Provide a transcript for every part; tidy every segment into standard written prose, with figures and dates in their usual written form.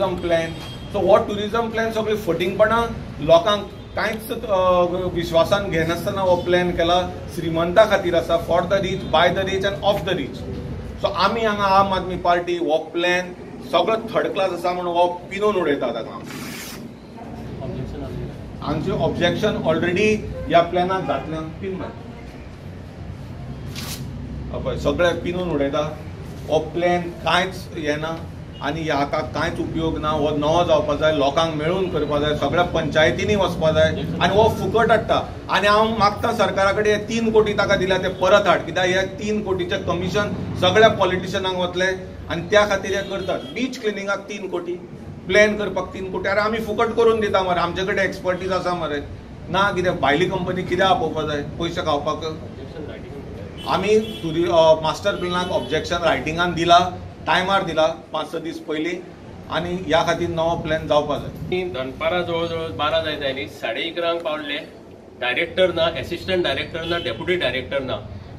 Tourism plan. So हो tourism plan सगळी फटिंगपणां लोकांक कांयच विश्वासान घेनासतना हो प्लॅन केला. श्रीमंता खातीर आसा, for the reach, by the reach and of the reach. So आमी हांगा आम आदमी पार्टी हो प्लॅन सगळो थर्ड क्लास आसा म्हणून हो पिनून उडयतात. आतां आमचें ऑब्जेक्शन ऑलरेडी ह्या प्लॅनाक घातल्यान पिन पळय सगळे पिनून उडयता. हो प्लॅन कांयच हें ना आनी हाका कांयच उपयोग ना. हो नवो जावपा जाय, लोकांक मेळून करपा जाय, सगळ्या पंचायतींनी वचपा जाय आनी हो फुकट हाडटा. आनी हांव मागता सरकारा कडेन हे 3 कोटी ताका दिल्या ते परत हाड, कित्याक हे 3 कोटीचें कमिशन सगळ्या पॉलिटिशनांक वतले आनी त्या खातीर हे करतात. बीच क्लिनिंगाक 3 कोटी, प्लॅन करपाक 3 कोटी. अरे आमी फुकट करून दिता मरे, आमचे कडेन एक्सपर्टीज आसा मरे. ना कितें भायली कंपनी कित्याक आपोवपा जाय पयशे खावपाक. आमी मास्टर प्लॅनाक ऑब्जेक्शन रायटिंगान दिला, टायमार दिला 5-6 दीस पयलीं आनी ह्या खातीर नवो प्लॅन जावपा जाय. दनपारां जवळ जवळ 12 जायत आयली, 11:30 पावले. डायरेक्टर ना, असिस्टंट डायरेक्टर ना, डेप्युटी डायरेक्टर ना.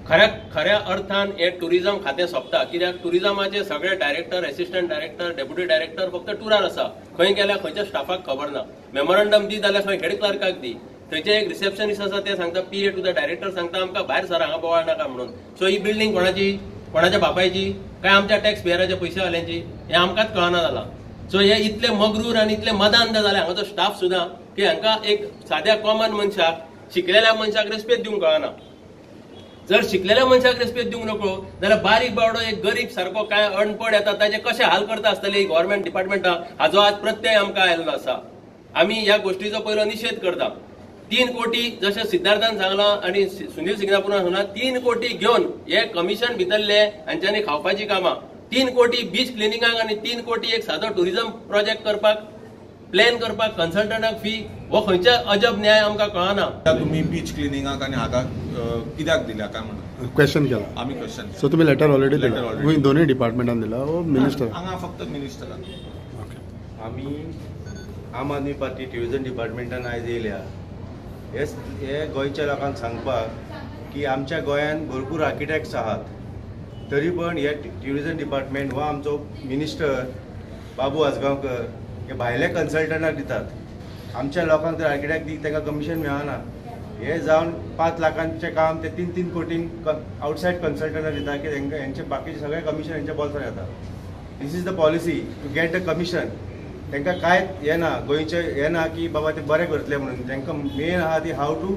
खऱ्या अर्थान हे टुरिझम खातें सोंपता. कित्याक टुरिझमाचे सगळे director, assistant director, deputy director फक्त टुरार आसा. खंय गेल्यार खंयच्या स्टाफाक खबर ना. मेमोरंडम दी जाल्यार खंय हेड क्लर्काक दी. थंयचे एक रिसेप्शनिस्ट आसा ते सांगता PA टू द डायरेक्टर सांगता आमकां भायर सर हांगा बोवाळ नाका म्हणून. सो ही बिल्डींग कोणाची, कोणाच्या बापायची काय आमच्या टॅक्स पेयराच्या पयशेवाल्यांची हे आमकांच कळना जालां. सो हे इतले मगरूर आनी इतले मदांध जाले हांगाचो स्टाफ सुद्दां की हांकां एक साद्या कॉमन मनशाक, शिकलेल्या मनशाक रेस्पेद दिवंक कळना. जर शिकलेल्या मनशाक रेस्पेद दिवंक नकळो जाल्यार बारीक बावडो एक गरीब सारको काय अणपड येता ताजे कशे हाल करता आसतले गव्हर्नमेंट डिपार्टमेंटां, हाजो आज प्रत्यय आमकां आयल्लो आसा. आमी ह्या गोष्टीचो पयलो निशेध करता. 3 कोटी जशें सिद्धार्थान सांगलां आनी सुनील सिंगनापुरान सांगलां, 3 कोटी घेवन हे कमिशन भितरले हांच्यांनी खावपाची कामां. 3 कोटी बीच क्लिनिंगाक आनी 3 कोटी एक सादो टुरिझम प्रोजेक्ट करपाक, प्लॅन करपाक कन्सल्टंटाक फी, हो खंयचे अजब न्याय आमकां कळना. तुमी बीच क्लिनिंगाक आनी हाका कित्याक दिल्या काय म्हणून क्वेश्चन केला आमी क्वेश्चन. सो तुम्ही लेटर ऑलरेडी दिला, दोन्ही डिपार्टमेंटान दिला मिनिस्टर हांगा फक्त मिनिस्टरान. आमी आम आदमी पार्टी टुरिझम डिपार्टमेंटान आयज येयल्या हे गोंयच्या लोकांक सांगपाक की आमच्या गोंयांत भरपूर आर्किटेक्ट्स आहात, तरी पण हे टुरिझम डिपार्टमेंट हो आमचो मिनिस्टर बाबू आजगांवकर हे भायल्या कन्सल्टंटाक दितात. आमच्या लोकांक जर आर्किटेक्ट दी ताका कमिशन मेळना. हे जावन 5 लाखांचे काम ते 3-3 कोटींक आउटसायड कन्सल्टंटाक दिता की हेंचे बाकीचे सगळे कमिशन हेंच्या बोल्सान येता. This is the policy to get the commission. तांकां कांय हें ना, गोंयचे हें ना की बाबा ते बरें करतले म्हणून. तांकां मेन आहा ती how to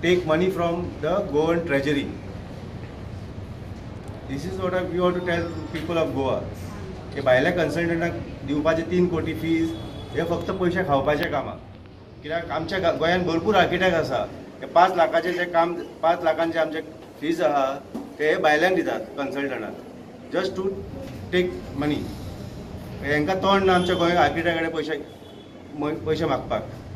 take money from the Goan treasury. This is what we want to tell people of Goa की भायल्या कन्सल्टंटाक दिवपाचे 3 कोटी फीज हे फक्त पयशे खावपाचे कामां. कित्याक आमच्या गोंयांत भरपूर आर्किटेक्ट आसा. हे 5 लाखाचे जे काम, 5 लाखांचे आमचे फीज आहा ते भायल्यान दितात कन्सल्टंटाक जस्ट टू टेक मनी. हेंकां तोंड ना आमच्या गोंय आर्किटेक्टा कडेन पयशे मागपाक.